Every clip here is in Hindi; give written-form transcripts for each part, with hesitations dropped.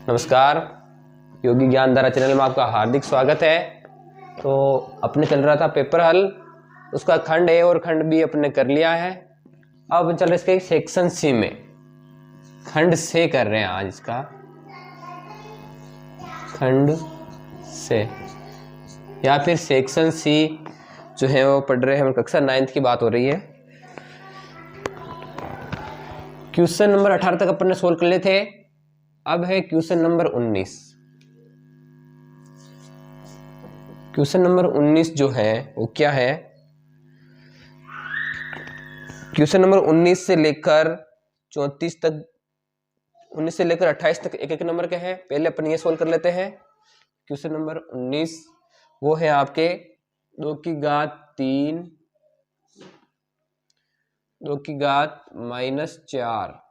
नमस्कार, योगी ज्ञान धारा चैनल में आपका हार्दिक स्वागत है। तो अपने चल रहा था पेपर हल, उसका खंड ए और खंड बी अपने कर लिया है। अब चल रहे इसके सेक्शन सी में, खंड से कर रहे हैं आज इसका खंड से या फिर सेक्शन सी जो है वो पढ़ रहे हैं। कक्षा 9th की बात हो रही है। क्वेश्चन नंबर 18 तक अपन ने सोल्व कर लिए थे। अब है क्वेश्चन नंबर 19। क्वेश्चन नंबर 19 जो है वो क्या है? क्वेश्चन नंबर 19 से लेकर 34 तक, 19 से लेकर 28 तक एक एक नंबर के हैं। पहले अपन ये सोल्व कर लेते हैं। क्वेश्चन नंबर 19 वो है आपके 2 की घात 3 2 की घात -4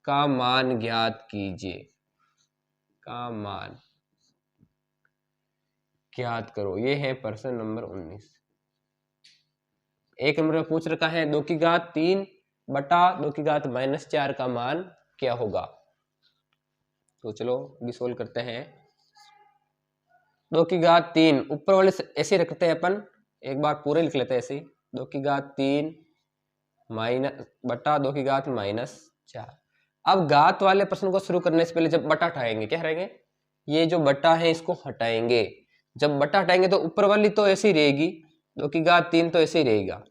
का मान ज्ञात कीजिए। का मान ज्ञात करो। ये है प्रश्न नंबर 19। एक नंबर में पूछ रखा है 2 की घात 3 बटा 2 की घात -4 का मान क्या होगा। तो चलो अभी सोल्व करते हैं। 2 की घात 3 ऊपर वाले ऐसे रखते हैं अपन, एक बार पूरे लिख लेते हैं ऐसे। 2 की घात 3 माइनस बटा 2 की घात -4। अब घात वाले प्रश्न को शुरू करने से पहले जब बटा हटाएंगे, क्या हटाएंगे? ये जो बटा है इसको हटाएंगे। जब बटा हटाएंगे तो ऊपर वाली तो ऐसी रहेगी, 2 की घात 3 तो ऐसे ही रहेगा।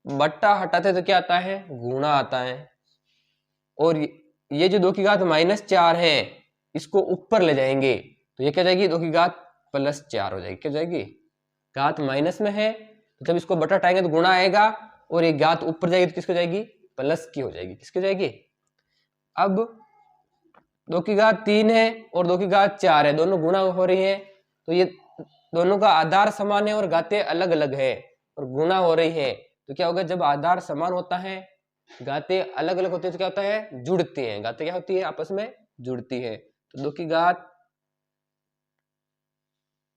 बट्टा हटाते तो क्या आता है? गुणा आता है। और ये जो 2 की घात -4 है इसको ऊपर ले जाएंगे तो ये क्या जाएगी? 2 की घात +4 हो जाएगी। क्या जाएगी? घात माइनस में है तो जब इसको बटा हटाएंगे तो गुणा आएगा, और ये घात ऊपर जाएगी तो किसको जाएगी? प्लस की हो जाएगी। किसकी जाएगी? अब 2 की घात 3 है और 2 की घात 4 है, दोनों गुणा हो रही है तो ये दोनों का आधार समान है और घातें अलग अलग है और गुणा हो रही है। तो क्या होगा? जब आधार समान होता है, घातें अलग अलग होती है तो क्या होता है? जुड़ती हैं। घातें क्या होती है? आपस में जुड़ती है। तो 2 की घात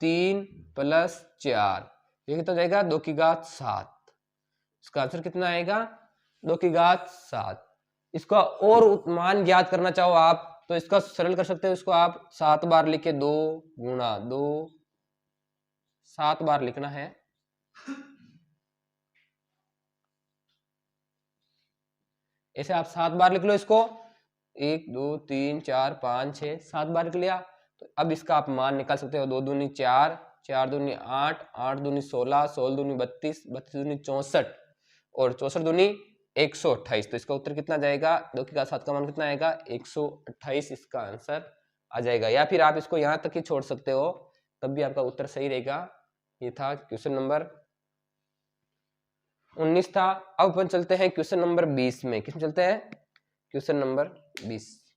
3 + 4 ये कितना जाएगा? 2 की घात 7। इसका आंसर कितना आएगा? 2 की घात 7। इसका और मान ज्ञात करना चाहो आप तो इसका सरल कर सकते हो। इसको आप 7 बार लिखे, 2 गुणा 2, 7 बार लिखना है। ऐसे आप 7 बार लिख लो इसको। 1 2 3 4 5 6 7 बार लिख लिया। तो अब इसका आप मान निकाल सकते हो। 2 दूनी 4, 4 दूनी 8, 8 दूनी 16, 16 दूनी 32, 32 दूनी 64 और 64 दूनी 128। तो इसका उत्तर कितना जाएगा? 2 की घात 7 का मान कितना आएगा? 128 इसका आंसर आ जाएगा। या फिर आप इसको यहां तक ही छोड़ सकते हो, तब भी आपका उत्तर सही रहेगा। ये था क्वेश्चन नंबर 19 था। अब अपन चलते हैं क्वेश्चन नंबर 20 में। किसमें चलते हैं? Question number 20।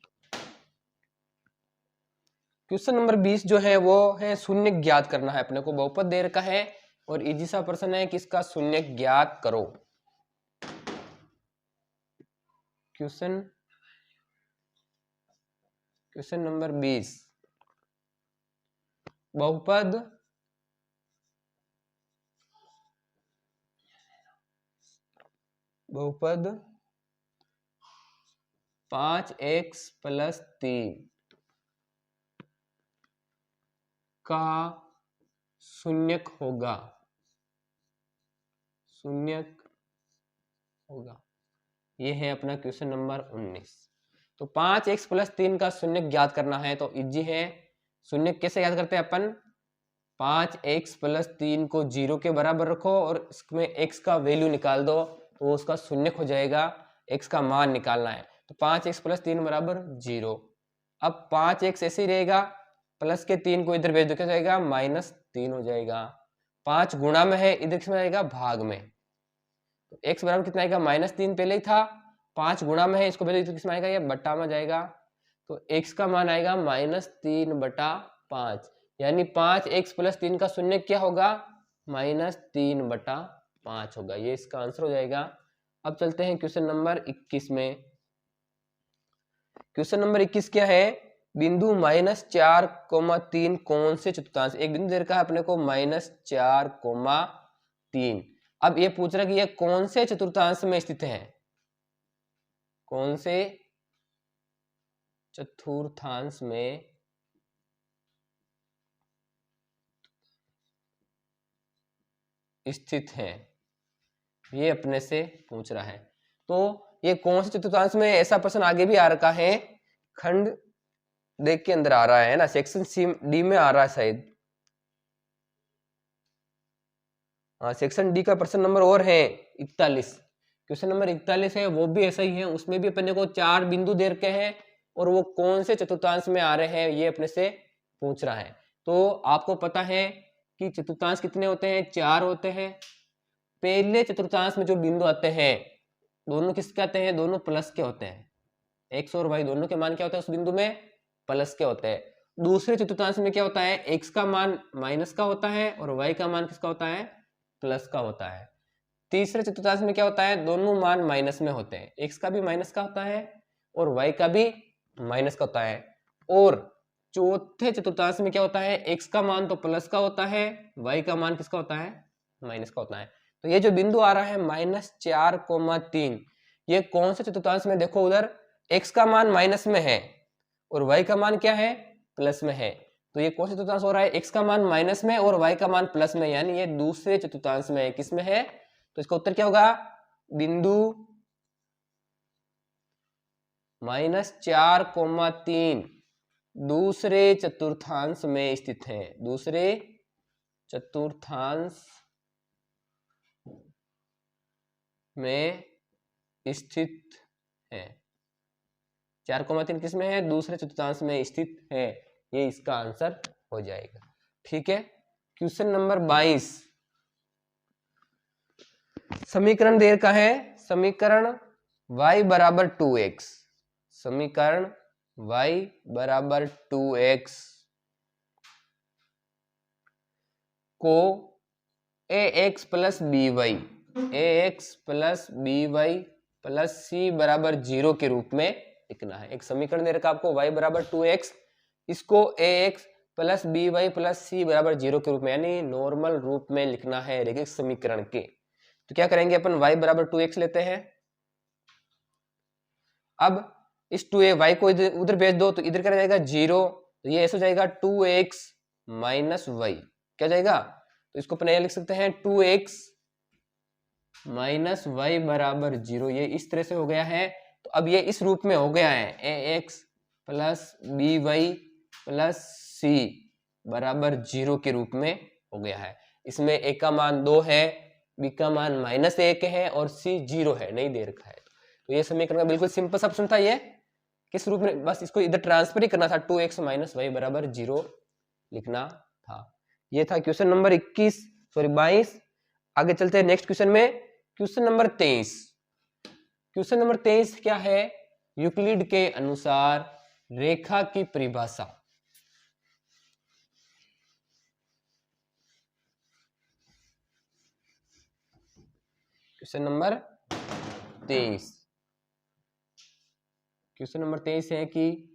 क्वेश्चन नंबर 20 जो है वो है शून्य ज्ञात करना है अपने को। बहुपद दे रखा है और इजी सा प्रश्न है कि इसका शून्य ज्ञात करो। क्वेश्चन नंबर 20, बहुपद बहुपद 5x + 3 का शून्यक होगा। शून्यक होगा। ये है अपना क्वेश्चन नंबर 19। तो 5x + 3 का शून्यक ज्ञात करना है तो इजी है। शून्यक कैसे याद करते हैं अपन? 5x + 3 को 0 के बराबर रखो और इसमें x का वैल्यू निकाल दो तो उसका शून्यक हो जाएगा। x का मान निकालना है तो 5x + 3 = 0। अब 5x ऐसे ही रहेगा, प्लस के 3 को इधर भेज दो, क्या जाएगा? -3 हो जाएगा। 5 गुणा में है, इधर किसमें आएगा? भाग में। तो x बराबर कितना आएगा? -3 पहले ही था। 5 गुणा में है, इसको भेज दो, किसमें आएगा? ये बट्टा में जाएगा। तो x का मान आएगा -3/5, यानी 5x + 3 का शून्य क्या होगा? -3/5 होगा। ये इसका आंसर हो जाएगा। अब चलते हैं क्वेश्चन नंबर 21 में। क्वेश्चन नंबर 21 क्या है? बिंदु -4, 3 कौन से चतुर्थांश? एक बिंदु दे रखा है अपने को -4, 3। अब ये पूछ रहा है कि ये कौन से चतुर्थांश में स्थित है? कौन से चतुर्थांश में स्थित है, ये अपने से पूछ रहा है। तो ये कौन से चतुर्थांश में, ऐसा प्रश्न आगे भी आ रखा है, खंड देख के अंदर आ रहा है ना, सेक्शन सी डी में आ रहा है शायद। हाँ, सेक्शन डी का प्रश्न नंबर और है 41, क्वेश्चन नंबर 41 है, वो भी ऐसा ही है। उसमें भी अपने को 4 बिंदु दे रखे हैं और वो कौन से चतुर्थांश में आ रहे हैं ये अपने से पूछ रहा है। तो आपको पता है कि चतुर्थांश कितने होते हैं, 4 होते हैं। पहले चतुर्थांश में जो बिंदु आते हैं दोनों किसके आते हैं, दोनों प्लस के होते हैं। एक्स और वाई दोनों के मान क्या होता है उस बिंदु में, प्लस के होते हैं। दूसरे चतुर्थांश में क्या होता है, एक्स का मान माइनस का होता है और वाई का मान किसका होता है, प्लस का होता है। तीसरे चतुर्थांश में क्या होता है, दोनों मान माइनस में होते हैं, एक्स का भी माइनस का होता है और वाई का भी माइनस का होता है। और चौथे चतुर्थांश में क्या होता है, एक्स का मान तो प्लस का होता है, वाई का मान किसका होता है, माइनस का होता है। तो ये जो बिंदु आ रहा है -4,3, ये कौन से चतुर्थांश में, देखो उधर एक्स का मान माइनस में है और वाई का मान क्या है, प्लस में है। तो ये कौन सा चतुर्थांश हो रहा है, एक्स का मान माइनस में और वाई का मान प्लस में, यानी ये दूसरे चतुर्थांश में है। किस में है, तो इसका उत्तर क्या होगा, बिंदु -4,3 दूसरे चतुर्थांश में स्थित है, दूसरे चतुर्थांश में स्थित है। 4,3 किस में है, दूसरे चतुर्थांश में स्थित है, ये इसका आंसर हो जाएगा। ठीक है, क्वेश्चन नंबर 22, समीकरण दे रखा है, समीकरण y बराबर 2x, समीकरण y बराबर 2x को ax plus by plus c बराबर 0 के रूप में लिखना है। एक समीकरण दे रखा आपको y बराबर 2x, इसको ax plus by plus c बराबर 0 के रूप में, यानी नॉर्मल रूप में लिखना है रैखिक समीकरण के। तो क्या करेंगे अपन, y बराबर 2x लेते हैं। अब इस 2y को उधर भेज दो तो इधर क्या जाएगा 0, तो ये ऐसा हो जाएगा 2x माइनस y, क्या जाएगा, तो इसको अपन लिख सकते हैं 2x माइनस वाई बराबर 0, ये इस तरह से हो गया है। तो अब ये इस रूप में हो गया है, ax plus by plus c बराबर 0 के रूप में हो गया है। इसमें a का मान 2 है, b का मान -1 है और c 0 है, नहीं दे रखा है। तो ये समीकरण का बिल्कुल सिंपल सा ऑप्शन था। ये किस रूप में, बस इसको इधर ट्रांसफर ही करना था, 2x माइनस वाई बराबर 0 लिखना था। ये था क्वेश्चन नंबर 21, सॉरी 22। आगे चलते हैं नेक्स्ट क्वेश्चन में, क्वेश्चन नंबर 23। क्वेश्चन नंबर 23 क्या है, यूक्लिड के अनुसार रेखा की परिभाषा। क्वेश्चन नंबर 23, क्वेश्चन नंबर 23 है कि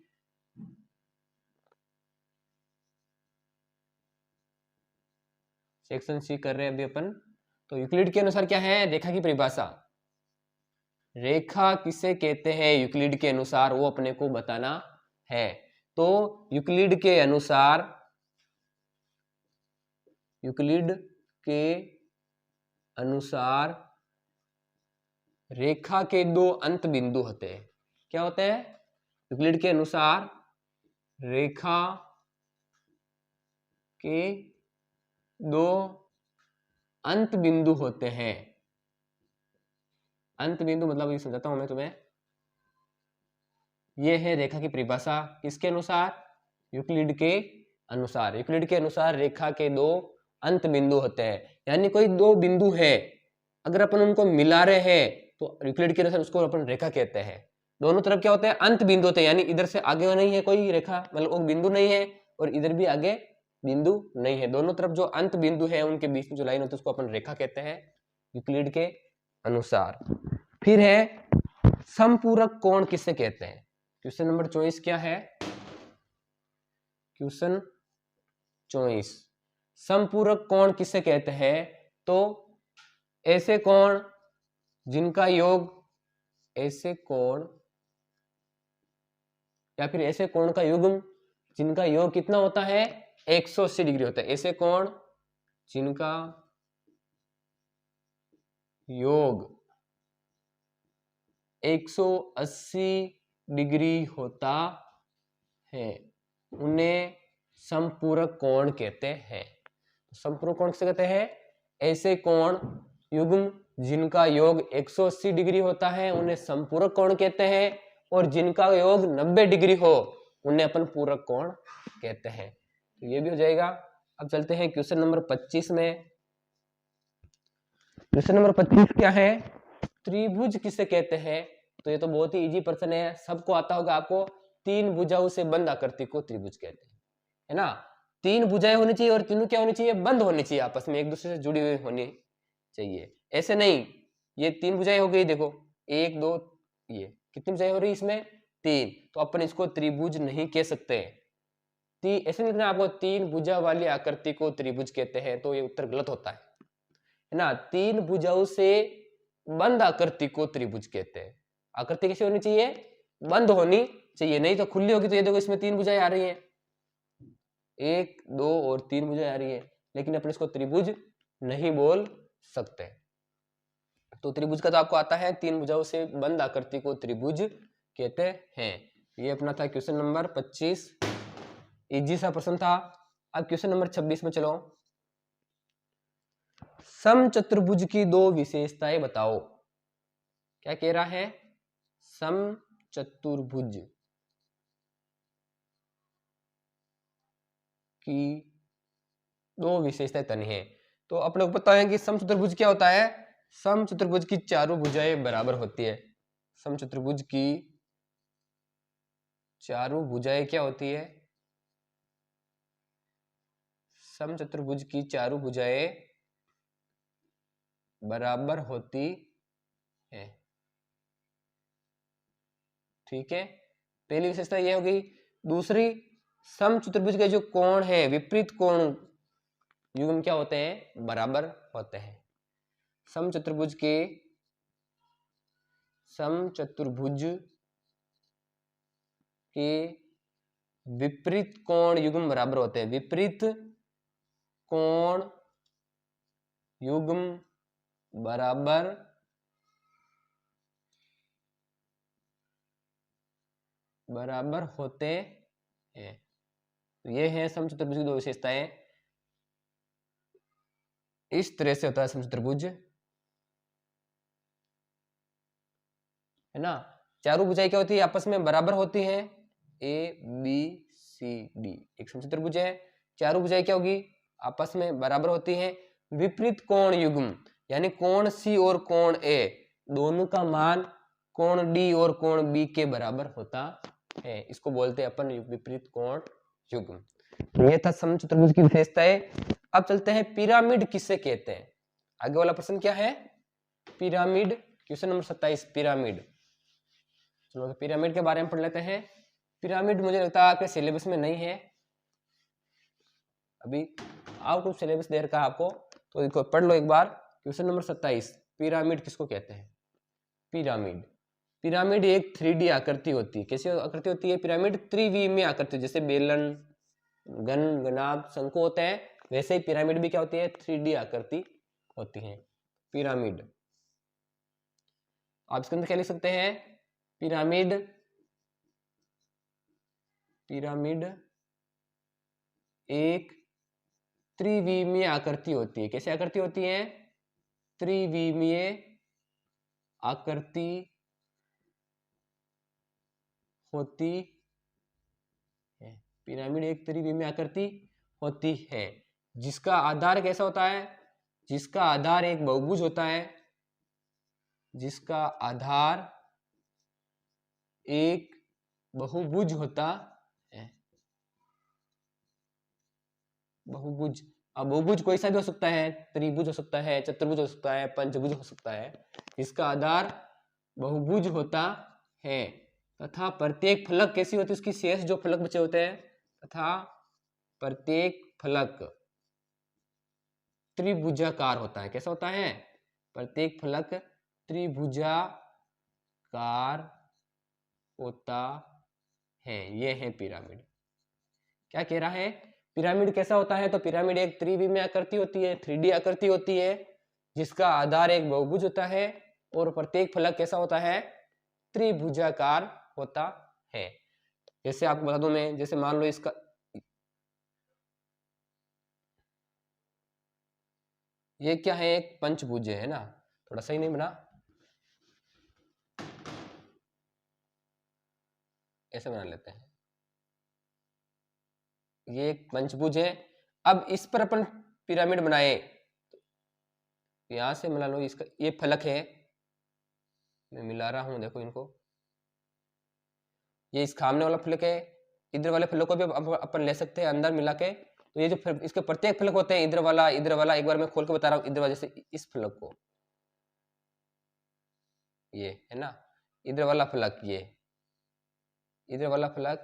सेक्शन सी कर रहे हैं अभी अपन। तो यूक्लिड के अनुसार क्या है, रेखा की परिभाषा, रेखा किसे कहते हैं यूक्लिड के अनुसार, वो अपने को बताना है। तो यूक्लिड के अनुसार, यूक्लिड के अनुसार रेखा के 2 अंत बिंदु होते हैं। क्या होते हैं, यूक्लिड के अनुसार रेखा के 2 अंत बिंदु होते हैं। अंत बिंदु मतलब ये समझाता हूं मैं तुम्हें, ये है रेखा की परिभाषा, किसके अनुसार, यूक्लिड के अनुसार। यूक्लिड के अनुसार रेखा के 2 अंत बिंदु होते हैं, यानी कोई 2 बिंदु है, अगर अपन उनको मिला रहे हैं तो यूक्लिड के अनुसार उसको अपन रेखा कहते हैं। दोनों तरफ क्या होते हैं, अंत बिंदु होते हैं, यानी इधर से आगे नहीं है कोई रेखा, मतलब वो बिंदु नहीं है और इधर भी आगे बिंदु नहीं है, दोनों तरफ जो अंत बिंदु है उनके बीच में जो लाइन होती है उसको अपन रेखा कहते हैं यूक्लिड के अनुसार। फिर है समपूरक कोण किसे कहते हैं। क्वेश्चन नंबर 24 क्या है, क्वेश्चन 24, समपूरक कोण किसे कहते हैं। तो ऐसे कोण जिनका योग, ऐसे कोण या फिर ऐसे कोण का युग्म जिनका योग कितना होता है 180 डिग्री होता है। ऐसे कोण जिनका योग 180 डिग्री होता है उन्हें समपूरक कोण कहते हैं। समपूरक कोण किसे कहते हैं? ऐसे कोण युग्म जिनका योग 180 डिग्री होता है उन्हें समपूरक कोण कहते हैं, और जिनका योग 90 डिग्री हो उन्हें अपन पूरक कोण कहते हैं। तो ये भी हो जाएगा। अब चलते हैं क्वेश्चन नंबर 25 में। क्वेश्चन नंबर 25 क्या है? त्रिभुज किसे कहते हैं? तो ये तो बहुत ही इजी प्रश्न है, सबको आता होगा। आपको तीन भुजाओं से बंद आकृति को त्रिभुज कहते हैं, है ना। तीन भुजाएं होनी चाहिए और तीनों क्या होनी चाहिए? बंद होनी चाहिए, आपस में एक दूसरे से जुड़ी हुई होनी चाहिए। ऐसे नहीं, ये तीन भुजाएं हो गई, देखो 1 2, ये कितनी भुजाएं हो रही इसमें? 3। तो अपन इसको त्रिभुज नहीं कह सकते। ऐसे नहीं, आपको तीन भुजा वाली आकृति को त्रिभुज कहते हैं, तो ये उत्तर गलत होता है ना। तीन भुजाओं से बंद आकृति को त्रिभुज कहते हैं। आकृति कैसी होनी चाहिए? बंद होनी चाहिए, नहीं तो खुली होगी। तो ये देखो इसमें तीन भुजाएं आ रही हैं, 1 2 और 3 भुजाएं आ रही है, लेकिन अपन इसको त्रिभुज नहीं बोल सकते। तो त्रिभुज का तो आपको आता है, तीन भुजाओं से बंद आकृति को त्रिभुज कहते हैं। ये अपना था क्वेश्चन नंबर 25, इजी सा प्रश्न था। अब क्वेश्चन नंबर 26 में चलो। समचतुर्भुज की दो विशेषताएं बताओ। क्या कह रहा है? समचतुर्भुज की दो विशेषताएं तनी है। तो आप लोग पता है कि समचतुर्भुज क्या होता है? समचतुर्भुज की चारों भुजाएं बराबर होती है। समचतुर्भुज की चारों भुजाएं क्या होती है? समचतुर्भुज की चारों भुजाएं बराबर होती है। ठीक है, पहली विशेषता यह होगी। दूसरी, समचतुर्भुज के जो कोण है, विपरीत कोण युग्म क्या होते हैं? बराबर होते हैं। समचतुर्भुज के विपरीत कोण युग्म बराबर होते हैं। विपरीत कोण युग्म बराबर होते हैं। तो ये है समचतुर्भुज की दो विशेषताएं। इस तरह से होता है समचतुर्भुज, है ना। चारों भुजाएं क्या होती है? आपस में बराबर होती हैं। ABCD एक समचतुर्भुज है। चारों भुजाएं क्या होगी? आपस में बराबर होती हैं। विपरीत कोण युग्म यानी कोण C और कोण A दोनों का मान कोण D और कोण B के बराबर होता है। इसको बोलते हैं अपन विपरीत कोण युग्म। ये था समचतुर्भुज की विशेषताएं। अब चलते हैं पिरामिड किसे कहते हैं। आगे वाला प्रश्न क्या है? पिरामिड। Question number 27 pyramid. चलो तो पिरामिड के बारे में पढ़ लेते हैं। पिरामिड मुझे लगता है आपके सिलेबस में नहीं है, अभी आउट ऑफ सिलेबस दे रखा है आपको, तो इसको पढ़ लो एक बार। क्वेश्चन नंबर 27 पिरामिड किसको कहते हैं? पिरामिड एक 3D आकृति होती है। कैसी आकृति होती है? पिरामिड त्रिविमीय आकृति, जैसे बेलन, घन, घनाभ, शंकु होते हैं, वैसे ही पिरामिड भी क्या होती है? 3D आकृति होती है पिरामिड। आप इसके अंदर क्या लिख सकते हैं? पिरामिड एक त्रिविमीय आकृति होती है। कैसी आकृति होती है? त्रिविमीय आकृति होती है। पिरामिड एक त्रिविमीय आकृति होती है, जिसका आधार कैसा होता है? जिसका आधार एक बहुभुज होता है। जिसका आधार एक बहुभुज होता है। बहुभुज, अब बहुभुज कोई सा भी हो सकता है, त्रिभुज हो सकता है, चतुर्भुज हो सकता है, पंचभुज हो सकता है। इसका आधार बहुभुज होता है तथा प्रत्येक फलक कैसी होती है? उसकी शेष जो फलक बचे होते हैं, तथा प्रत्येक फलक त्रिभुजाकार होता है। कैसा होता है? प्रत्येक फलक त्रिभुजाकार होता हैं। ये है पिरामिड। क्या कह रहा है, पिरामिड कैसा होता है, तो पिरामिड एक त्रिविमीय आकृति होती है, 3D आकृति होती है, जिसका आधार एक बहुभुज होता है और प्रत्येक फलक कैसा होता है, त्रिभुजाकार होता है। जैसे आपको बता दूं मैं, जैसे मान लो इसका ये क्या है, एक पंचभुज है ना, थोड़ा सही नहीं बना, ऐसे बना लेते हैं। ये एक पंचभुज है। अब इस पर अपन पिरामिड बनाए, यहां से मिला लो, इसका ये फलक है, मैं मिला रहा हूं, देखो इनको, ये इस खामने वाला फलक है, इधर वाले फलक को भी अपन ले सकते हैं अंदर मिला के। तो ये जो इसके प्रत्येक फलक होते हैं, इधर वाला, एक बार मैं खोल के बता रहा हूँ, इधर वाले से इस फलक को, ये है ना, इधर वाला फलक, ये इधर वाला फलक,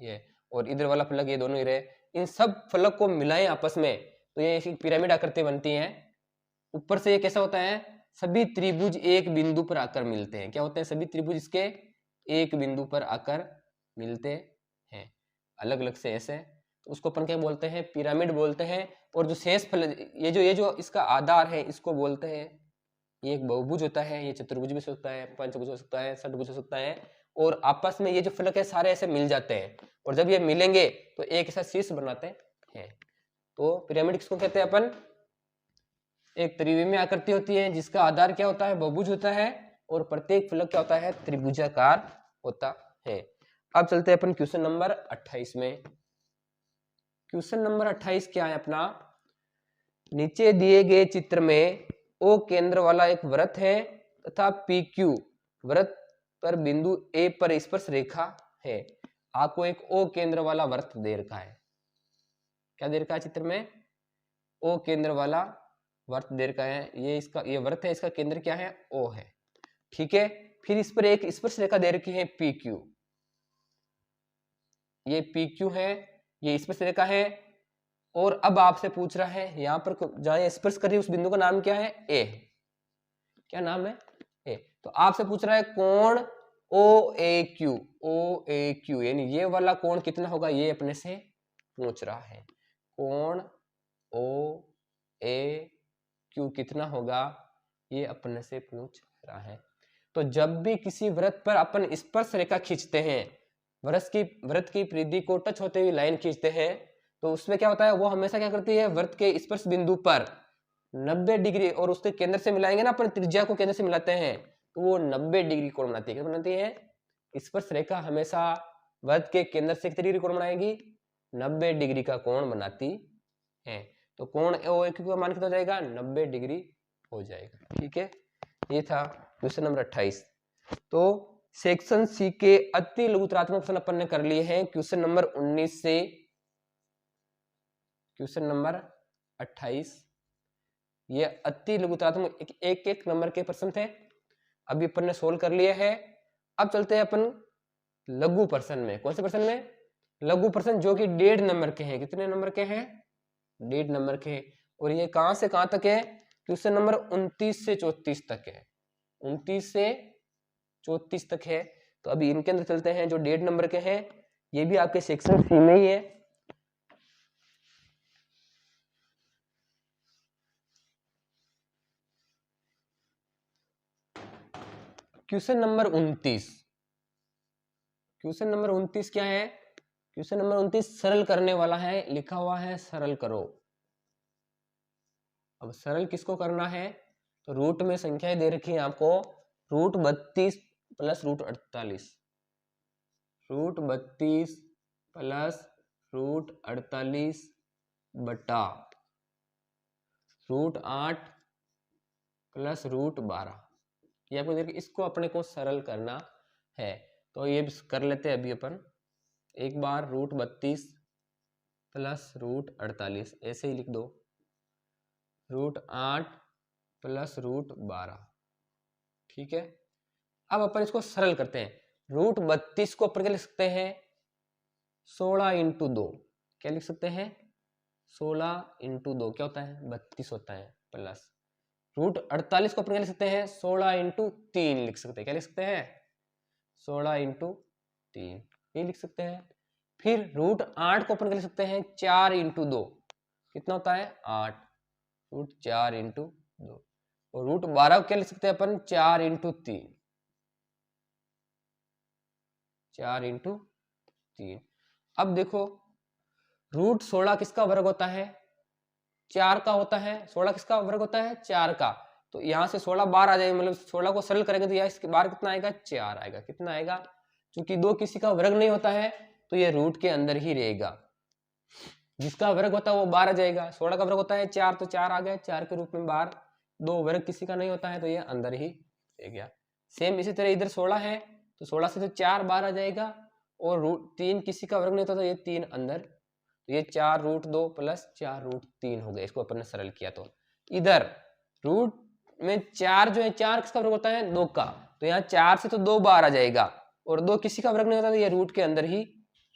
ये और इधर वाला फलक, ये दोनों ही रहे, इन सब फलक को मिलाएं आपस में तो ये एक पिरामिड आकृति बनती है। ऊपर से ये कैसा होता है, सभी त्रिभुज एक बिंदु पर आकर मिलते हैं। क्या होते हैं, सभी त्रिभुज इसके एक बिंदु पर आकर मिलते हैं, अलग अलग से ऐसे, तो उसको अपन क्या बोलते हैं, पिरामिड बोलते हैं। और जो शेष फलक, ये जो इसका आधार है, इसको बोलते हैं, ये एक बहुभुज होता है, ये चतुर्भुज भी हो सकता है, पंचभुज हो सकता है, षटभुज हो सकता है। और आपस में ये जो फलक है सारे ऐसे मिल जाते हैं, और जब ये मिलेंगे तो एक ऐसा शीर्ष बनाते हैं। तो पिरामिड किसको कहते हैं अपन, एक त्रिविमीय आकृति होती है, जिसका आधार क्या होता है, बहुभुज होता है, और प्रत्येक फलक क्या होता है, त्रिभुजाकार होता है। अब चलते हैं अपन क्वेश्चन नंबर 28 में। क्वेश्चन नंबर 28 क्या है अपना, नीचे दिए गए चित्र में ओ केंद्र वाला एक वृत्त है तथा पी क्यू वृत्त पर बिंदु ए पर स्पर्श रेखा है। आपको एक ओ केंद्र वाला वृत्त दे रखा है। क्या दे रखा है चित्र में, ओ केंद्र वाला वृत्त दे रखा है। ये वृत्त है, इसका केंद्र क्या है, ओ है, ठीक है। फिर इस पर एक स्पर्श रेखा दे रखी है पी क्यू, ये पी क्यू है, ये स्पर्श रेखा है। और अब आपसे पूछ रहा है, यहाँ पर जहां स्पर्श कर रही है उस बिंदु का नाम क्या है, ए। क्या नाम है, ए। तो आपसे पूछ रहा है कोण ओ ए क्यू, ओ ए क्यू, यानी ये वाला कोण कितना होगा, ये अपने से पूछ रहा है। कोण ओ ए क्यू कितना होगा, ये अपने से पूछ रहा है। तो जब भी किसी वृत्त पर अपन स्पर्श रेखा खींचते हैं, वृत्त की परिधि को टच होते हुए लाइन खींचते हैं, तो उसमें क्या होता है, वो हमेशा क्या करती है, वृत्त के स्पर्श बिंदु पर 90 डिग्री, और उसके केंद्र से मिलाएंगे ना अपन, त्रिज्या को केंद्र से मिलाते हैं, तो वो 90 डिग्री कोण बनाती है। क्या बनाती है, स्पर्श रेखा हमेशा वृत्त के केंद्र से कितनी डिग्री कोण बनाएगी, 90 डिग्री का कोण बनाती है। तो कोण ओ ए क्यू का मान कितना हो जाएगा, 90 डिग्री हो जाएगा, ठीक है। ये था क्वेश्चन नंबर 28। तो सेक्शन सी के अति लघुत्तरात्मक प्रश्न अपन ने कर लिए हैं क्वेश्चन नंबर 19 से क्वेश्चन नंबर 28। ये अति लघुत्तरात्मक एक नंबर के प्रश्न थे, अभी अपन ने सोल्व कर लिए हैं। अब चलते हैं अपन लघु प्रश्न में। कौन से प्रश्न में, लघु प्रश्न, जो कि 1.5 नंबर के हैं। कितने नंबर के हैं, 1.5 नंबर के। और ये कहां से कहां तक है, क्वेश्चन नंबर 29 से 34 तक है, 29 से 34 तक है। तो अभी इनके अंदर चलते हैं जो 1.5 नंबर के हैं, ये भी आपके सेक्शन सी में ही है। क्वेश्चन नंबर 29, क्वेश्चन नंबर 29 क्या है, क्वेश्चन नंबर 29 सरल करने वाला है, लिखा हुआ है सरल करो। अब सरल किसको करना है, तो रूट में संख्याएं दे रखी है आपको, root 32 plus root 48, root 32 plus root 48 बटा रूट 8 प्लस रूट 12, ये आपको देखिए, इसको अपने को सरल करना है। तो ये कर लेते हैं अभी अपन, एक बार रूट 32 प्लस रूट 48 ऐसे ही लिख दो, रूट 8 प्लस रूट 12, ठीक है। अब अपन इसको सरल करते हैं। रूट 32 को अपन क्या लिख सकते हैं, 16 इंटू 2, क्या लिख सकते हैं, 16 इंटू 2 क्या होता है, 32 होता है, प्लस रूट 48 को अपन क्या लिख सकते हैं, 16 इंटू 3 लिख सकते हैं। क्या लिख सकते हैं, 16 इंटू 3, ये लिख सकते हैं। फिर रूट 8 को अपन क्या लिख सकते हैं 4 इंटू 2, कितना होता है 8, रूट 4 इंटू 2। और रूट 12 को क्या लिख सकते हैं अपन 4 इंटू 3, 4 इंटू 3। अब देखो रूट 16 किसका वर्ग होता है 4 का होता है, 16 किसका वर्ग होता है 4 का। तो यहाँ से 16 बार आ जाएगा, मतलब 16 को सरल करेंगे तो यहाँ इसके बार कितना आएगा 4 आएगा। कितना आएगा, क्योंकि 2 किसी का वर्ग नहीं होता है तो ये रूट के अंदर ही रहेगा। जिसका वर्ग होता है वो बाहर आ जाएगा। 16 का वर्ग होता है 4, तो 4 आ गया 4 के रूप में बाहर। 2 वर्ग किसी का नहीं होता है तो ये अंदर ही रह गया। सेम इसी तरह इधर 16 है तो 16 से तो 4 बाहर आ जाएगा, और रूट 3 किसी का वर्ग नहीं होता तो ये 3 अंदर, तो ये 4 रूट 2 प्लस 4 रूट 3 हो गया। इसको अपन ने सरल किया तो इधर रूट में 4 जो है 4 किसका वर्ग होता है 2 का, तो यहाँ 4 से तो 2 बाहर आ जाएगा, और 2 किसी का वर्ग नहीं होता तो ये रूट के अंदर ही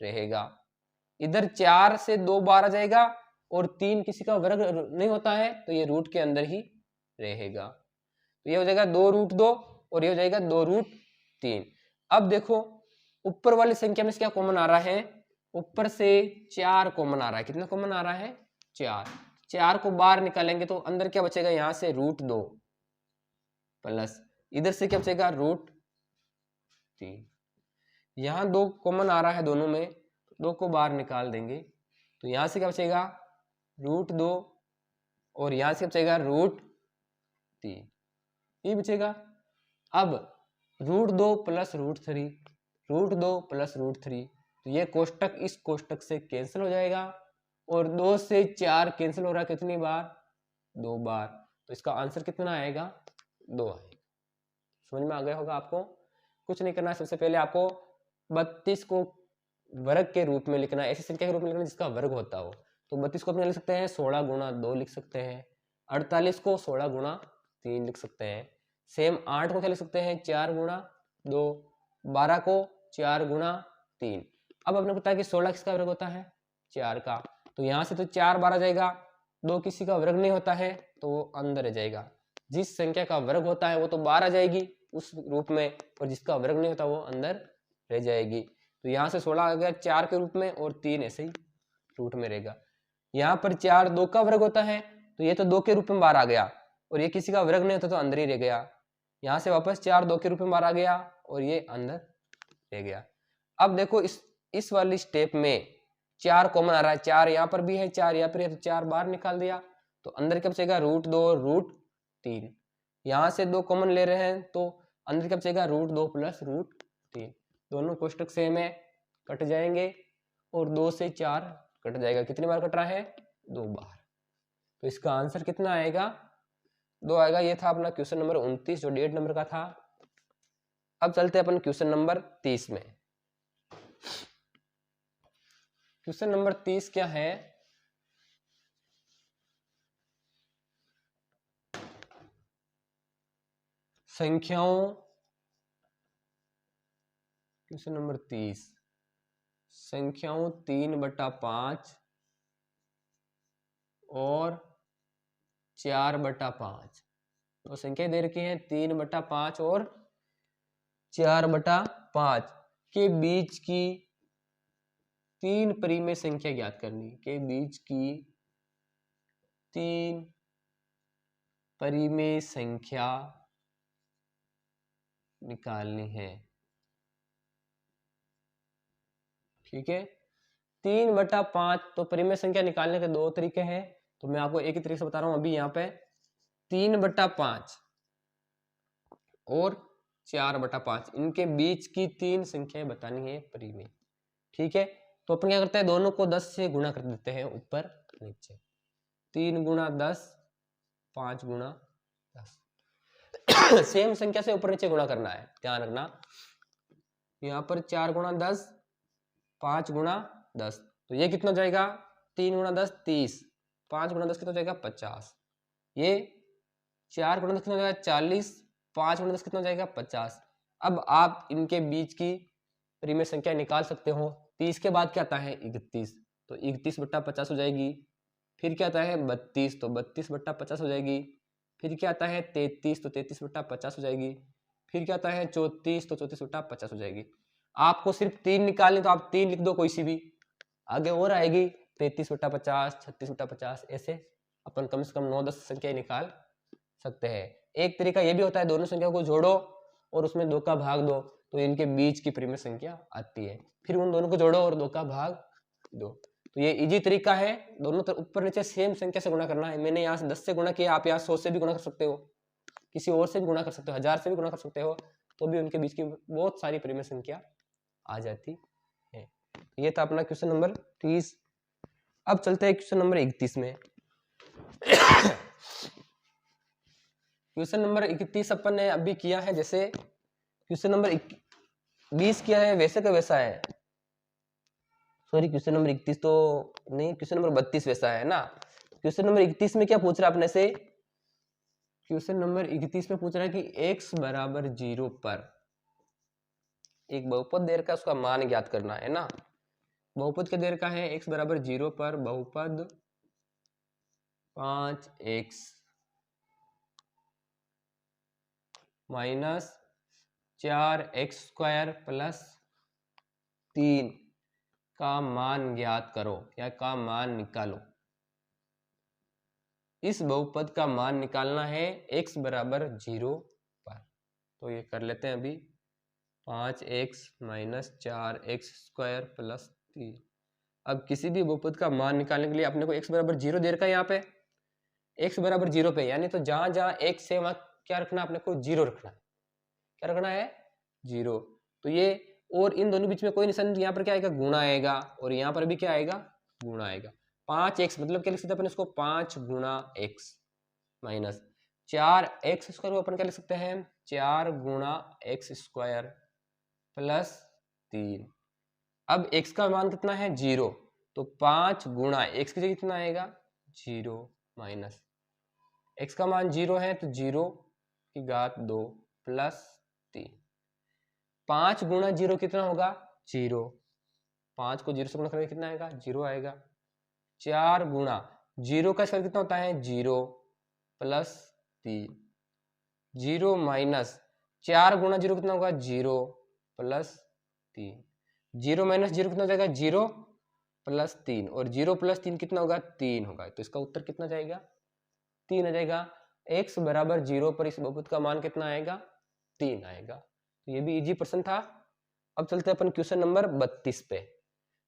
रहेगा। इधर 4 से 2 बाहर आ जाएगा, और 3 किसी का वर्ग नहीं होता है तो ये रूट के अंदर ही रहेगा। तो ये हो जाएगा 2 रूट 2 और ये हो जाएगा 2 रूट 3। अब देखो ऊपर वाली संख्या में से क्या कॉमन आ रहा है, ऊपर से 4 कॉमन आ रहा है। कितना कॉमन आ रहा है 4। 4 को बाहर निकालेंगे तो अंदर क्या बचेगा, यहाँ से रूट 2 प्लस इधर से क्या बचेगा रूट 3। यहाँ 2 कॉमन आ रहा है दोनों में, 2 को बाहर निकाल देंगे तो यहाँ से क्या बचेगा रूट 2, और यहाँ से बचेगा रूट 3, ये बचेगा। अब root 2 plus root 3, root 2 plus root 3, तो ये कोष्टक इस कोष्टक से कैंसिल हो जाएगा, और 2 से 4 कैंसिल हो रहा है कितनी बार 2 बार, तो इसका आंसर कितना आएगा 2 आएगा। समझ में आ गया होगा आपको। कुछ नहीं करना है, सबसे पहले आपको 32 को वर्ग के रूप में लिखना है, ऐसी संख्या के रूप में लिखना जिसका वर्ग होता हो। तो 32 को अपने लिख सकते हैं 16 गुणा 2 लिख सकते हैं, 48 को 16 गुणा 3 लिख सकते हैं, सेम 8 को क्या लिख सकते हैं 4 गुणा 2, 12 को 4 गुणा 3। अब अपने पता है कि 16 किसका वर्ग होता है 4 का, तो यहाँ से तो 4 बाहर आ जाएगा, 2 किसी का वर्ग नहीं होता है तो वो अंदर रह जाएगा। जिस संख्या का वर्ग होता है वो तो बाहर आ जाएगी उस रूप में, और जिसका वर्ग नहीं होता वो अंदर रह जाएगी। तो यहाँ से 16 आ गया 4 के रूप में, और 3 ऐसे ही रूट में रहेगा। यहाँ पर 4 2 का वर्ग होता है तो ये तो 2 के रूप में बाहर आ गया, और ये किसी का वर्ग नहीं होता तो अंदर ही रह गया। यहाँ से वापस 4 2 के रूप में बाहर आ गया, और ये अंदर रह गया। अब देखो इस वाली स्टेप में 4 कॉमन आ रहा है, 4 यहाँ पर भी है 4 यहाँ पर है, तो 4 बाहर निकाल दिया तो अंदर क्या बचेगा रूट 2 रूट 3। यहाँ से 2 कॉमन ले रहे हैं तो अंदर क्या बचेगा रूट 2 प्लस रूट 3। दोनों कोष्टक सेम है, कट जाएंगे, और 2 से 4 कट जाएगा। कितनी बार कट रहा है 2 बार। तो इसका आंसर कितना आएगा 2 आएगा। ये था अपना क्वेश्चन नंबर 29 जो 1.5 नंबर का था। अब चलते हैं अपन क्वेश्चन नंबर 30 में। क्वेश्चन नंबर 30 क्या है, संख्याओं, क्वेश्चन नंबर 30 संख्याओं 3/5 और 4/5। तो संख्या दे रखी है 3/5 और 4/5 के बीच की 3 परिमेय संख्या ज्ञात करनी, के बीच की 3 परिमेय संख्या निकालनी है। ठीक है, 3/5 तो परिमेय संख्या निकालने के 2 तरीके हैं, तो मैं आपको एक ही तरीके से बता रहा हूं। अभी यहाँ पे 3/5 और 4/5 इनके बीच की 3 संख्याएं बतानी है परिमेय। ठीक है, तो अपन क्या करते हैं दोनों को 10 से गुणा कर देते हैं ऊपर नीचे। 3 गुणा 10 5 गुणा 10 सेम संख्या से ऊपर नीचे गुणा करना है, ध्यान रखना। यहाँ पर 4 गुणा 10 5 गुणा 10, तो ये कितना जाएगा 3 गुणा 10 30, 5 गुणा 10 कितना जाएगा 50, ये 4 गुणा 10 कितना जाएगा 40, 5 गुणा 10 कितना जाएगा 50। अब आप इनके बीच की परिमेय संख्या निकाल सकते हो। 30 के बाद क्या आता है 31, तो 31/50 हो जाएगी। फिर क्या आता है 32, तो 32/50 हो जाएगी। फिर क्या आता है 33, तो 33/50 हो जाएगी। फिर क्या आता है 34, तो 34/50 हो जाएगी। आपको सिर्फ 3 निकालनी तो आप 3 लिख दो कोई सी भी, आगे और आएगी 33/50, 36/50, ऐसे अपन कम से कम 9-10 संख्या निकाल सकते हैं। एक तरीका ये भी होता है, दोनों संख्या को जोड़ो और उसमें 2 का भाग दो, तो इनके बीच की परिमेय संख्या आती है। फिर उन दोनों को जोड़ो और 2 का भाग दो। तो ये इजी तरीका है, दोनों तरफ ऊपर नीचे सेम संख्या से गुणा करना है। मैंने यहाँ से 10 से गुणा किया, आप यहाँ 100 से भी गुणा कर सकते हो, किसी और से भी गुणा कर सकते हो, 1000 से भी गुणा कर सकते हो, तो भी उनके बीच की बहुत सारी परिमेय संख्या आ जाती है। ये था अपना क्वेश्चन नंबर 30। अब चलते हैं क्वेश्चन नंबर 31 में। क्वेश्चन नंबर 31 अपन ने अभी किया है, जैसे क्वेश्चन नंबर 20 किया है वैसे का वैसा है। सॉरी, क्वेश्चन नंबर 31 तो नहीं, क्वेश्चन नंबर 32 वैसा है ना। क्वेश्चन नंबर 31 में क्या पूछ रहा है अपने से, क्वेश्चन नंबर 31 में पूछ रहा है कि x बराबर 0 पर एक बहुपद दे रखा है, उसका मान ज्ञात करना है ना। बहुपद क्या दे रखा है, x बराबर 0 पर बहुपद 5x माइनस 4x² प्लस 3 का मान ज्ञात करो या का मान निकालो। इस बहुपद का मान निकालना है x बराबर 0 पर। तो ये कर लेते हैं अभी, 5x माइनस 4x² प्लस 3। अब किसी भी बहुपद का मान निकालने के लिए अपने को x बराबर 0 दे रखा है, यहाँ पे x बराबर 0 पे, यानी तो जहां जहां x है वहां क्या रखना, अपने को 0 रखना है। क्या रखना है, 0। तो ये, और इन दोनों बीच में कोई निशान, यहाँ पर क्या आएगा, गुणा आएगा, और यहाँ पर भी क्या आएगा, गुणा आएगा। 5x मतलब क्या लिख सकते हैं अपन इसको, 5 गुणा x माइनस 4x² को अपन क्या लिख सकते हैं, 4 गुणा x² प्लस 3। अब x का मान कितना है, 0, तो 5 गुणा x की जगह कितना आएगा, 0 माइनस x का मान 0 है तो 0 की घात 2 प्लस 3। 5 गुणा 0 कितना होगा, 0, 5 को 0 से गुणा करेंगे कितना आएगा, 0 आएगा। 4 गुणा 0 का स्क्वायर कितना होता है, 0 प्लस 3। 0 माइनस 4 गुणा 0 कितना होगा, 0 प्लस 3। 0 माइनस 0 कितना हो जाएगा, 0 प्लस 3, और 0 प्लस 3 कितना होगा, 3 होगा। तो इसका उत्तर कितना जाएगा, 3 आ जाएगा। x बराबर 0 पर इस बहुपद का मान कितना आएगा, 3 आएगा। तो ये भी इजी प्रश्न था। अब चलते हैं अपन क्वेश्चन नंबर 32 पे।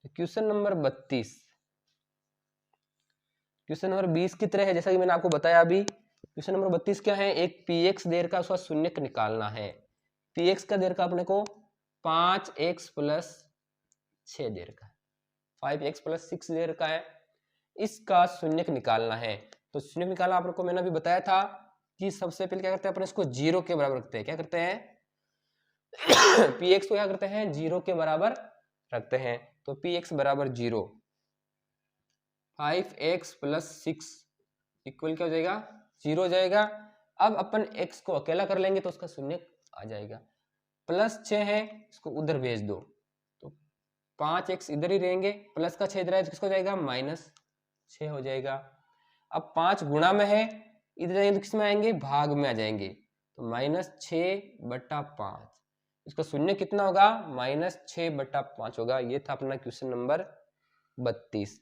क्वेश्चन नंबर 32 क्वेश्चन नंबर 20 की तरह है, जैसा कि मैंने आपको बताया अभी। क्वेश्चन नंबर 32 क्या है, एक px देर का उसका शून्यक निकालना है। px का देर का अपने को 5x प्लस 6 देर का, 5x प्लस 6 देर का है, इसका शून्यक निकालना है। तो शून्यक निकालना आपको मैंने अभी बताया था कि सबसे पहले क्या करते हैं अपन, इसको 0 के बराबर रखते हैं। क्या करते हैं, px को क्या करते हैं, 0 के बराबर रखते हैं। तो px बराबर 0, 5x प्लस 6 इक्वल क्या हो जाएगा, 0 हो जाएगा। अब अपन x को अकेला कर लेंगे तो उसका शून्यक आ जाएगा। प्लस 6 है, इसको उधर भेज दो, तो 5x इधर ही रहेंगे, प्लस का 6 इधर है तो किसको जाएगा, माइनस 6 हो जाएगा। अब 5 गुणा में है, इधर जाएंगे तो किस में आएंगे, भाग में आ जाएंगे, तो माइनस 6/5। इसका शून्य कितना होगा, माइनस 6/5 होगा। ये था अपना क्वेश्चन नंबर 32।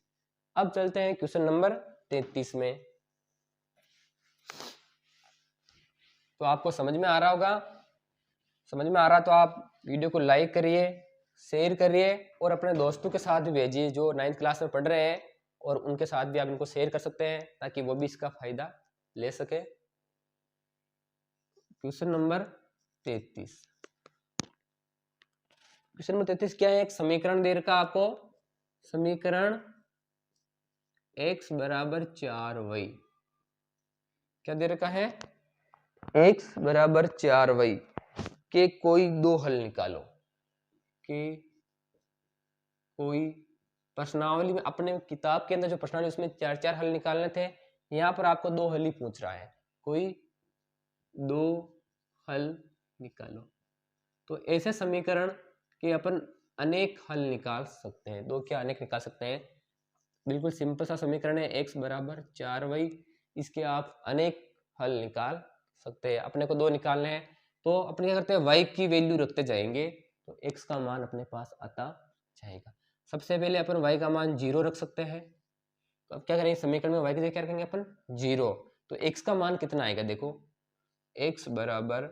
अब चलते हैं क्वेश्चन नंबर 33 में। तो आपको समझ में आ रहा होगा, समझ में आ रहा तो आप वीडियो को लाइक करिए, शेयर करिए, और अपने दोस्तों के साथ भी भेजिए जो 9th क्लास में पढ़ रहे हैं, और उनके साथ भी आप इनको शेयर कर सकते हैं ताकि वो भी इसका फायदा ले सके। क्वेश्चन नंबर 33, क्वेश्चन नंबर 33 क्या है, एक समीकरण दे रखा आपको, समीकरण x बराबर 4y। क्या दे रखा है, x बराबर 4y के कोई दो हल निकालो। कि कोई प्रश्नावली में, अपने किताब के अंदर जो प्रश्नावली उसमें 4-4 हल निकालने थे, यहाँ पर आपको 2 हल ही पूछ रहा है, कोई 2 हल निकालो। तो ऐसे समीकरण के अपन अनेक हल निकाल सकते हैं। 2 क्या अनेक निकाल सकते हैं, बिल्कुल सिंपल सा समीकरण है, x बराबर 4y, इसके आप अनेक हल निकाल सकते हैं। अपने को 2 निकालने हैं, तो अपने क्या करते हैं, y की वैल्यू रखते जाएंगे, तो x का मान अपने पास आता जाएगा। सबसे पहले अपन y का मान 0 रख सकते हैं। तो अब क्या करेंगे, समीकरण में y की जगह क्या रखेंगे अपन 0। तो x का मान कितना आएगा, देखो x बराबर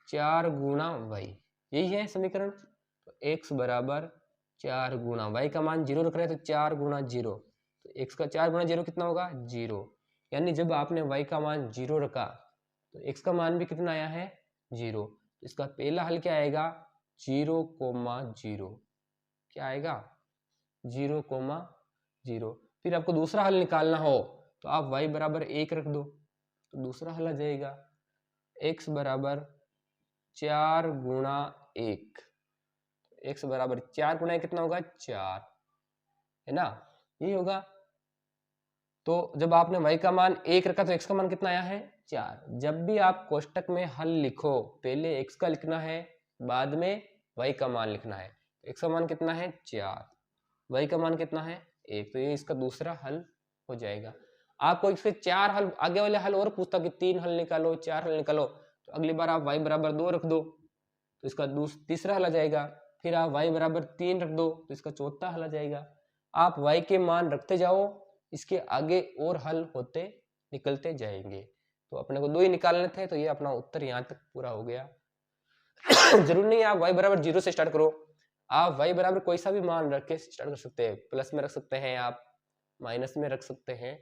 4 गुणा y, यही है समीकरण। तो x बराबर 4 गुणा y का मान 0 रख रहे हैं, तो 4 गुणा 0, तो x का 4 गुणा 0 कितना होगा 0। यानी जब आपने y का मान 0 रखा तो x का मान भी कितना आया है 0। इसका पहला हल क्या आएगा 0,0, क्या आएगा 0,0। फिर आपको दूसरा हल निकालना हो तो आप y बराबर 1 रख दो, तो दूसरा हल आ जाएगा x बराबर 4 गुणा 1, x बराबर 4 गुणा 1 कितना होगा 4, है ना, यही होगा। तो जब आपने y का मान 1 रखा तो x का मान कितना आया है 4। जब भी आप कोष्टक में हल लिखो पहले x का लिखना है, बाद में y का मान लिखना है। x का मान कितना है 4, y का मान कितना है 1, तो ये इसका दूसरा हल हो जाएगा। आपको इसके 4 हल, आगे वाले हल और पूछता कि 3 हल निकालो 4 हल निकालो, तो अगली बार आप y बराबर 2 रख दो तो इसका तीसरा हल आ जाएगा। फिर आप y बराबर 3 रख दो तो इसका चौथा हल आ जाएगा। आप y के मान रखते जाओ, इसके आगे और हल होते निकलते जाएंगे। तो अपने को 2 ही निकालने थे, तो ये अपना उत्तर यहाँ तक पूरा हो गया। जरूर नहीं आप y बराबर 0 से स्टार्ट करो, आप y बराबर कोई सा भी मान रख के स्टार्ट कर सकते हैं। प्लस में रख सकते हैं, आप माइनस में रख सकते हैं,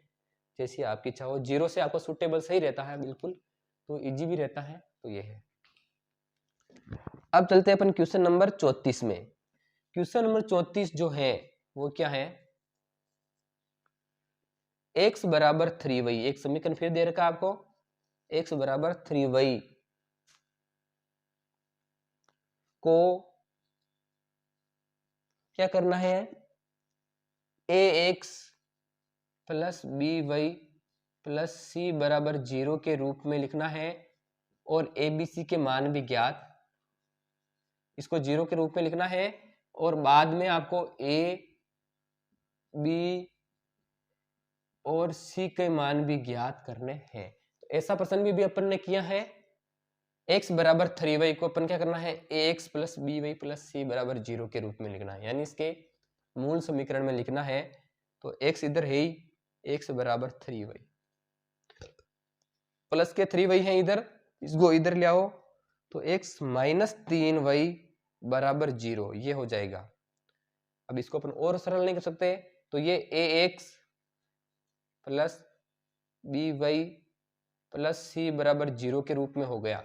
जैसी आपकी इच्छा हो। 0 से आपको सूटेबल सही रहता है बिल्कुल, तो इजी भी रहता है। तो ये है। अब चलते हैं अपन क्वेश्चन नंबर 34 में। क्वेश्चन नंबर 34 जो है वो क्या है, x बराबर 3y, एक समीकरण फिर दे रखा है आपको, x बराबर 3y को क्या करना है ax plus by plus c बराबर 0 के रूप में लिखना है, और abc के मान भी ज्ञात, इसको 0 के रूप में लिखना है, और बाद में आपको a b और c के मान भी ज्ञात करने हैं। तो ऐसा प्रश्न भी अपन ने किया है। x बराबर 3y को अपन क्या करना है ax plus by plus c बराबर 0 के रूप में लिखना है, यानी इसके मूल समीकरण में लिखना है। तो x इधर है ही, x बराबर 3y प्लस के 3y है इधर, इसको इधर ले आओ तो x माइनस 3y बराबर 0, ये हो जाएगा। अब इसको अपन और सरल नहीं कर सकते, तो ये ax plus by plus c बराबर 0 के रूप में हो गया।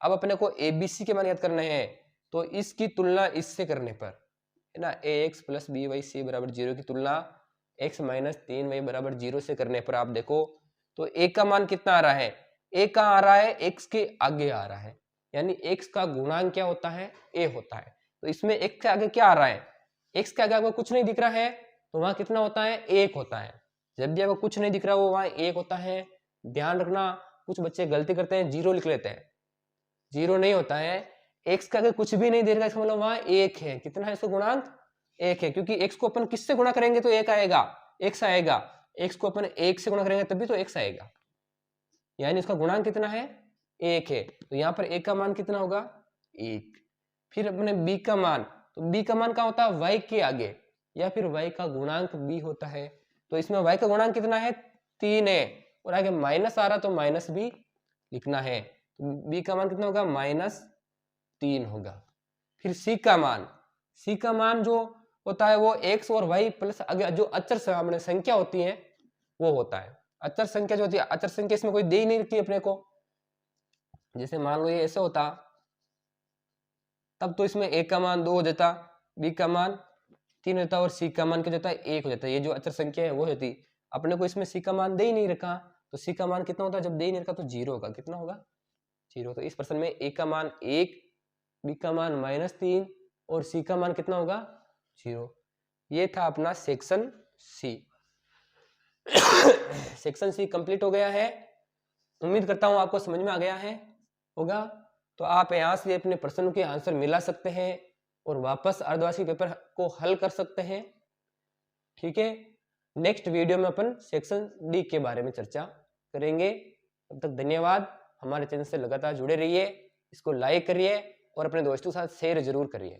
अब अपने को abc के मान याद करने हैं, तो इसकी तुलना इससे करने पर, है ना, ax प्लस by c बराबर 0 की तुलना x माइनस 3y बराबर 0 से करने पर आप देखो तो a का मान कितना आ रहा है, a का आ रहा है x के आगे आ रहा है, यानी x का गुणांक क्या होता है a होता है। तो इसमें x के आगे क्या आ रहा है, x के आगे आपको कुछ नहीं दिख रहा है, तो वहां कितना होता है 1 होता है। जब भी आपको कुछ नहीं दिख रहा वो वहां 1 होता है। ध्यान रखना, कुछ बच्चे गलती करते हैं 0 लिख लेते हैं, 0 नहीं होता है। x का अगर कुछ भी नहीं दे रहा है इसका मतलब वहां 1 है। कितना है इसका गुणांक 1 है, क्योंकि x को अपन किससे गुणा करेंगे तो 1 आएगा, x आएगा। x को अपन 1 से गुणा करेंगे तभी तो x आएगा, यानी इसका गुणांक कितना है 1 है। तो यहाँ पर a का मान कितना होगा 1। फिर अपने b का मान, तो b का मान क्या होता है y के आगे, या फिर y का गुणांक b होता है। तो इसमें y का गुणांक कितना है 3 है, और आगे माइनस आ रहा तो माइनस भी लिखना है। तो b का मान कितना होगा -3 होगा। फिर c का मान जो होता है वो x और y प्लस आगे जो अचर संख्या होती है वो होता है। अचर संख्या जो होती है, अचर संख्या इसमें कोई दे ही नहीं रखी अपने को। जैसे मान लो ये ऐसे होता तब तो इसमें a का मान 2 हो जाता, b का मान 3 हो जाता, और c का मान क्या जाता है 1 हो जाता है। ये जो अचर संख्या है वो होती, अपने को इसमें c का मान दे ही नहीं रखा, तो c का मान कितना होता है जब दे ही नहीं रखा तो 0 होगा। कितना होगा 0। तो इस प्रश्न में a का मान 1, b का मान -3 और c का मान कितना होगा 0। ये था अपना section C. Section C complete हो गया है। उम्मीद करता हूं आपको समझ में आ गया है होगा। तो आप यहाँ से अपने प्रश्नों के आंसर मिला सकते हैं और वापस अर्धवार्षिक पेपर को हल कर सकते हैं। ठीक है, नेक्स्ट वीडियो में अपन सेक्शन डी के बारे में चर्चा करेंगे। तब तक धन्यवाद। हमारे चैनल से लगातार जुड़े रहिए, इसको लाइक करिए और अपने दोस्तों के साथ शेयर जरूर करिए।